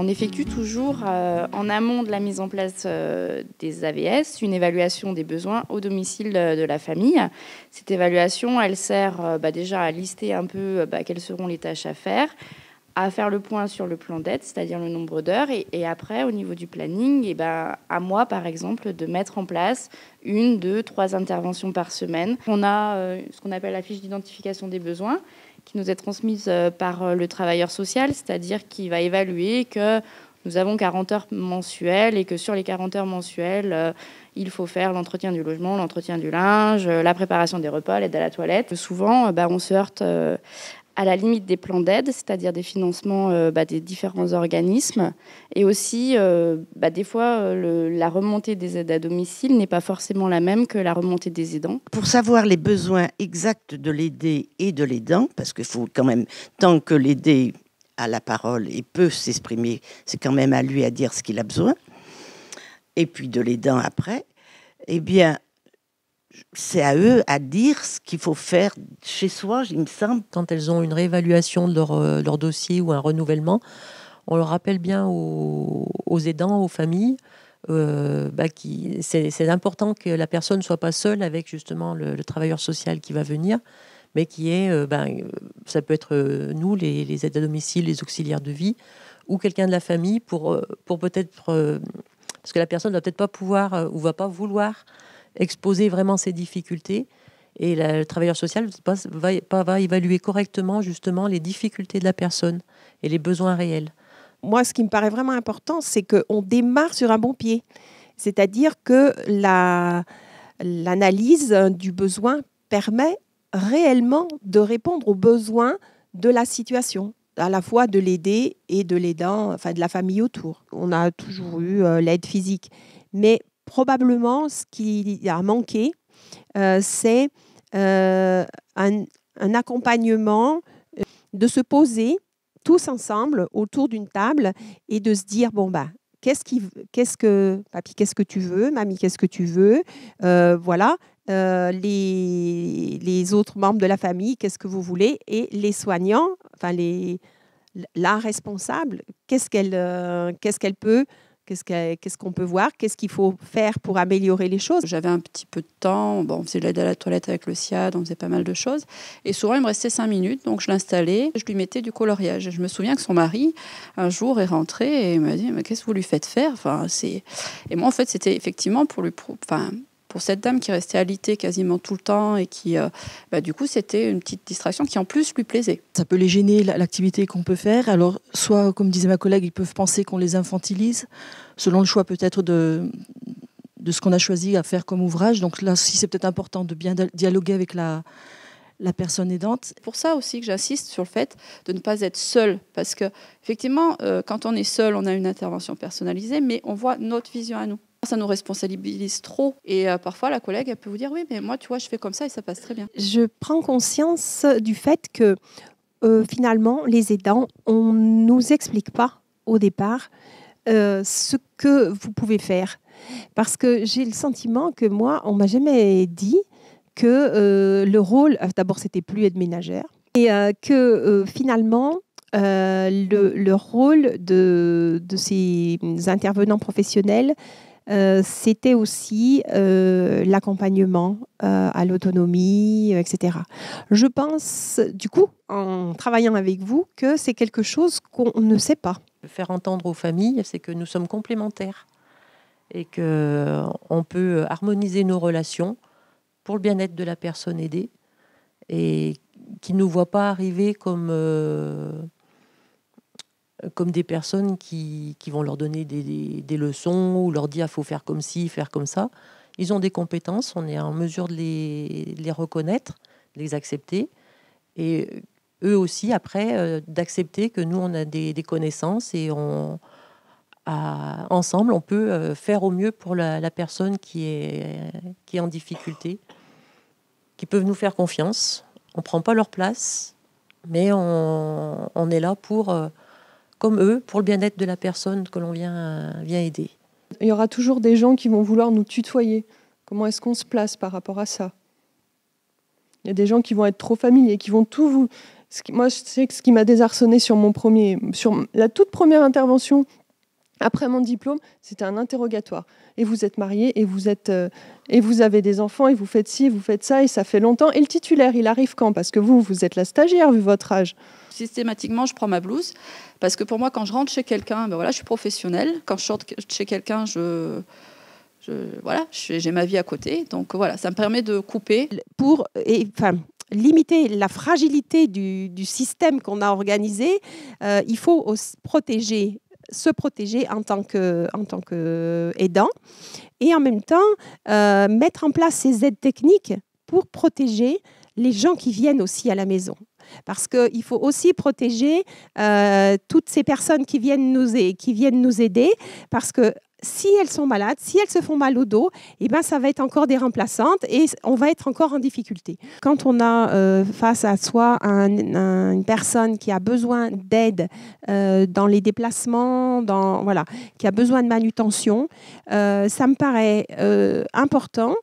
On effectue toujours en amont de la mise en place des AVS une évaluation des besoins au domicile de la famille. Cette évaluation, elle sert déjà à lister un peu quelles seront les tâches à faire, à faire le point sur le plan d'aide, c'est-à-dire le nombre d'heures, et après, au niveau du planning, à moi, par exemple, de mettre en place 1, 2, 3 interventions par semaine. On a ce qu'on appelle la fiche d'identification des besoins, qui nous est transmise par le travailleur social, c'est-à-dire qui va évaluer que nous avons 40 heures mensuelles et que sur les 40 heures mensuelles, il faut faire l'entretien du logement, l'entretien du linge, la préparation des repas, l'aide à la toilette. Souvent, on se heurte à la limite des plans d'aide, c'est-à-dire des financements des différents organismes. Et aussi, des fois, la remontée des aides à domicile n'est pas forcément la même que la remontée des aidants. Pour savoir les besoins exacts de l'aidé et de l'aidant, parce qu'il faut quand même, tant que l'aidé a la parole et peut s'exprimer, c'est quand même à lui à dire ce qu'il a besoin, et puis de l'aidant après, eh bien, c'est à eux à dire ce qu'il faut faire chez soi, il me semble. Quand elles ont une réévaluation de leur dossier ou un renouvellement, on leur rappelle bien aux aidants, aux familles, c'est important que la personne ne soit pas seule avec justement le travailleur social qui va venir, mais qui est, ça peut être nous, les aides à domicile, les auxiliaires de vie, ou quelqu'un de la famille pour peut-être... parce que la personne ne va peut-être pas pouvoir ou va pas vouloir exposer vraiment ses difficultés. Et le travailleur social va évaluer correctement justement les difficultés de la personne et les besoins réels. Moi, ce qui me paraît vraiment important, c'est qu'on démarre sur un bon pied. C'est-à-dire que l'analyse du besoin permet réellement de répondre aux besoins de la situation, à la fois de l'aider et de l'aidant, enfin de la famille autour. On a toujours eu l'aide physique. Mais probablement, ce qui a manqué, c'est un accompagnement, de se poser tous ensemble autour d'une table et de se dire, papy, qu'est-ce que tu veux, mamie, qu'est-ce que tu veux, voilà, les autres membres de la famille, qu'est-ce que vous voulez, et les soignants, enfin la responsable, qu'est-ce qu'elle peut, qu'est-ce qu'on peut voir, qu'est-ce qu'il faut faire pour améliorer les choses. J'avais un petit peu de temps, on faisait l'aide à la toilette avec le SIAD, on faisait pas mal de choses. Et souvent, il me restait 5 minutes, donc je l'installais, je lui mettais du coloriage. Je me souviens que son mari, un jour, est rentré et il m'a dit « Mais qu'est-ce que vous lui faites faire ?» Et moi, en fait, c'était effectivement pour cette dame qui restait alitée quasiment tout le temps et qui, du coup, c'était une petite distraction qui, en plus, lui plaisait. Ça peut les gêner, l'activité qu'on peut faire. Alors, soit, comme disait ma collègue, ils peuvent penser qu'on les infantilise, selon le choix peut-être de ce qu'on a choisi à faire comme ouvrage. Donc là, si c'est peut-être important de bien dialoguer avec la personne aidante. C'est pour ça aussi que j'insiste sur le fait de ne pas être seul. Parce que, effectivement, quand on est seul, on a une intervention personnalisée, mais on voit notre vision à nous. Ça nous responsabilise trop. Et parfois, la collègue, elle peut vous dire « Oui, mais moi, tu vois, je fais comme ça et ça passe très bien. » Je prends conscience du fait que, finalement, les aidants, on ne nous explique pas au départ ce que vous pouvez faire. Parce que j'ai le sentiment que moi, on ne m'a jamais dit que le rôle... D'abord, c'était plus aide ménagère. Et que finalement... le rôle de ces intervenants professionnels, c'était aussi l'accompagnement à l'autonomie, etc. Je pense, du coup, en travaillant avec vous, que c'est quelque chose qu'on ne sait pas. Faire entendre aux familles, c'est que nous sommes complémentaires et qu'on peut harmoniser nos relations pour le bien-être de la personne aidée et qui ne nous voit pas arriver comme des personnes qui vont leur donner des leçons ou leur dire « il faut faire comme ci, faire comme ça ». Ils ont des compétences, on est en mesure de les reconnaître, de les accepter. Et eux aussi, après, d'accepter que nous, on a des connaissances et ensemble, on peut faire au mieux pour la personne qui est en difficulté, qui peuvent nous faire confiance. On ne prend pas leur place, mais on est là pour... comme eux, pour le bien-être de la personne que l'on vient aider. Il y aura toujours des gens qui vont vouloir nous tutoyer. Comment est-ce qu'on se place par rapport à ça? Il y a des gens qui vont être trop familiers, qui vont tout vous... Moi, je sais que ce qui m'a désarçonné sur la toute première intervention après mon diplôme, c'était un interrogatoire. Et vous êtes marié, et vous avez des enfants, et vous faites ci, vous faites ça, et ça fait longtemps. Et le titulaire, il arrive quand? Parce que vous êtes la stagiaire, vu votre âge. Systématiquement, je prends ma blouse, parce que pour moi, quand je rentre chez quelqu'un, ben voilà, je suis professionnelle. Quand je sors chez quelqu'un, j'ai ma vie à côté. Donc voilà, ça me permet de couper. Limiter la fragilité du système qu'on a organisé, il faut se protéger en tant qu'aidant et en même temps mettre en place ces aides techniques pour protéger les gens qui viennent aussi à la maison. Parce qu'il faut aussi protéger toutes ces personnes qui viennent nous aider, parce que si elles sont malades, si elles se font mal au dos, eh ben, ça va être encore des remplaçantes et on va être encore en difficulté. Quand on a face à soi une personne qui a besoin d'aide dans les déplacements, qui a besoin de manutention, ça me paraît important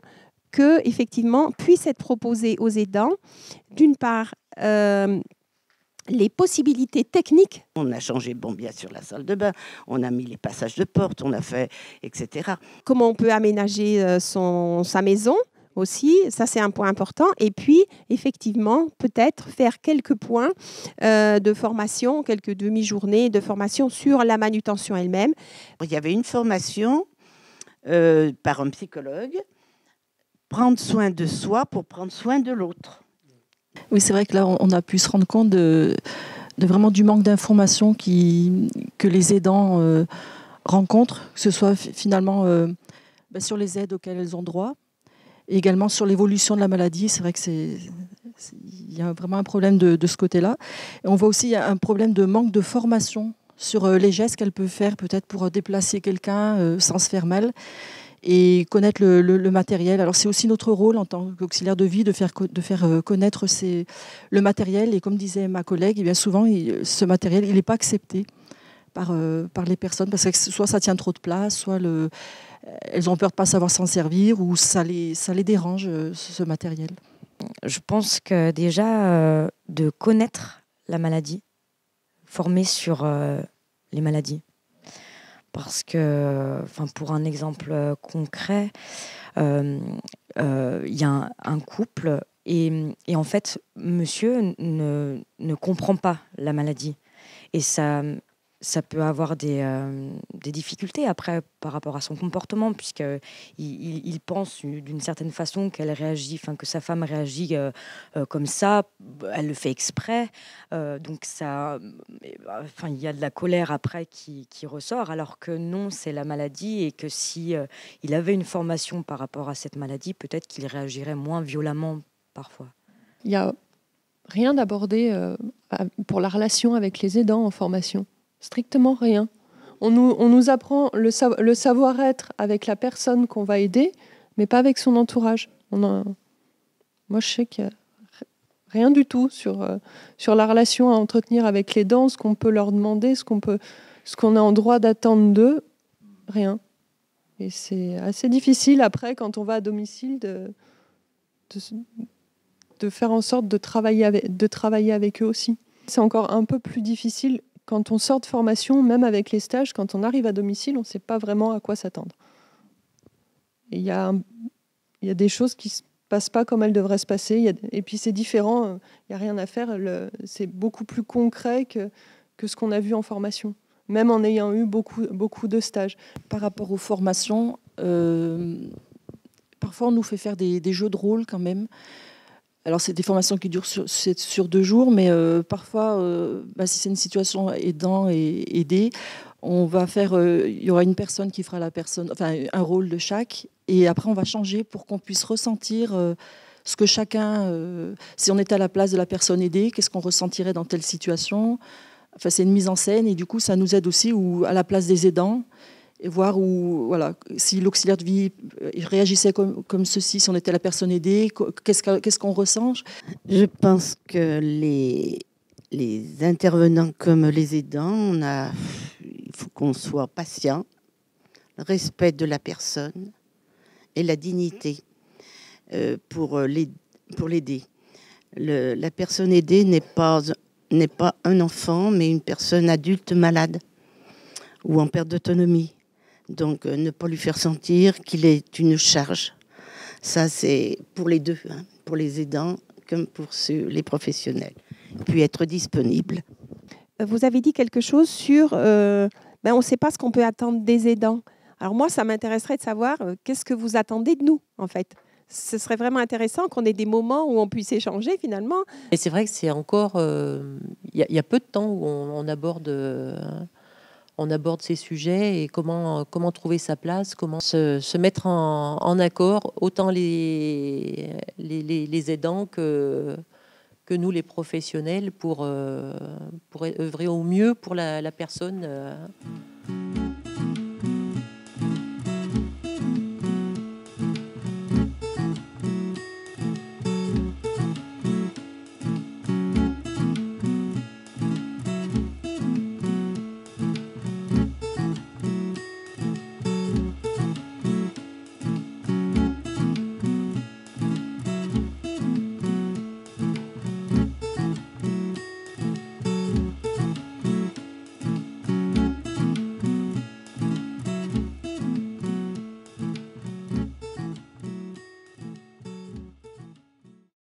que effectivement puisse être proposé aux aidants, d'une part, les possibilités techniques. On a changé, bien sûr, la salle de bain, on a mis les passages de porte, on a fait, etc. Comment on peut aménager sa maison aussi, ça c'est un point important. Et puis, effectivement, peut-être faire quelques points de formation, quelques demi-journées de formation sur la manutention elle-même. Il y avait une formation par un psychologue, prendre soin de soi pour prendre soin de l'autre. Oui, c'est vrai que là, on a pu se rendre compte de vraiment du manque d'informations que les aidants rencontrent, que ce soit finalement sur les aides auxquelles elles ont droit, et également sur l'évolution de la maladie. C'est vrai qu'il y a vraiment un problème de ce côté-là. Et on voit aussi un problème de manque de formation sur les gestes qu'elle peut faire, peut-être pour déplacer quelqu'un sans se faire mal, et connaître le matériel. Alors c'est aussi notre rôle en tant qu'auxiliaire de vie de faire connaître le matériel. Et comme disait ma collègue, bien souvent, ce matériel, il n'est pas accepté par les personnes, parce que soit ça tient trop de place, soit elles ont peur de ne pas savoir s'en servir, ou ça les dérange, ce matériel. Je pense que déjà, de connaître la maladie, former sur les maladies. Parce que, pour un exemple concret, il y a un couple et en fait, monsieur ne comprend pas la maladie. Et ça peut avoir des difficultés après par rapport à son comportement, puisqu'il pense d'une certaine façon qu'elle réagit, que sa femme réagit comme ça, elle le fait exprès. Donc il y a de la colère après qui ressort, alors que non, c'est la maladie, et que si il avait une formation par rapport à cette maladie, peut-être qu'il réagirait moins violemment parfois. Il n'y a rien d'abordé pour la relation avec les aidants en formation. Strictement rien. On nous apprend le savoir-être avec la personne qu'on va aider, mais pas avec son entourage. Moi, je sais qu'il n'y a rien du tout sur la relation à entretenir avec les aidants, ce qu'on peut leur demander, ce qu'on est en droit d'attendre d'eux. Rien. Et c'est assez difficile après, quand on va à domicile, de faire en sorte de travailler avec eux aussi. C'est encore un peu plus difficile. Quand on sort de formation, même avec les stages, quand on arrive à domicile, on ne sait pas vraiment à quoi s'attendre. Il y a des choses qui ne se passent pas comme elles devraient se passer. Et puis c'est différent, il n'y a rien à faire. C'est beaucoup plus concret que ce qu'on a vu en formation, même en ayant eu beaucoup de stages. Par rapport aux formations, parfois on nous fait faire des jeux de rôle quand même. Alors, c'est des formations qui durent sur 2 jours, mais parfois, si c'est une situation aidant et aidé, on va faire, il y aura une personne qui fera un rôle de chaque, et après on va changer pour qu'on puisse ressentir ce que chacun, si on était à la place de la personne aidée, qu'est-ce qu'on ressentirait dans telle situation. Enfin, c'est une mise en scène, et du coup, ça nous aide aussi, ou à la place des aidants, et voir si l'auxiliaire de vie réagissait comme ceci, si on était la personne aidée, qu'est-ce qu'on ressent. Je pense que les intervenants comme les aidants, il faut qu'on soit patient, le respect de la personne et la dignité pour l'aider. La personne aidée n'est pas un enfant, mais une personne adulte malade ou en perte d'autonomie. Donc, ne pas lui faire sentir qu'il est une charge. Ça, c'est pour les deux, hein, pour les aidants comme pour les professionnels. Puis être disponible. Vous avez dit quelque chose sur on ne sait pas ce qu'on peut attendre des aidants. Alors moi, ça m'intéresserait de savoir qu'est-ce que vous attendez de nous, en fait. Ce serait vraiment intéressant qu'on ait des moments où on puisse échanger, finalement. Et c'est vrai que c'est encore... Il y a peu de temps où on aborde ces sujets et comment trouver sa place, comment se mettre en accord, autant les aidants que nous, les professionnels, pour œuvrer au mieux pour la personne.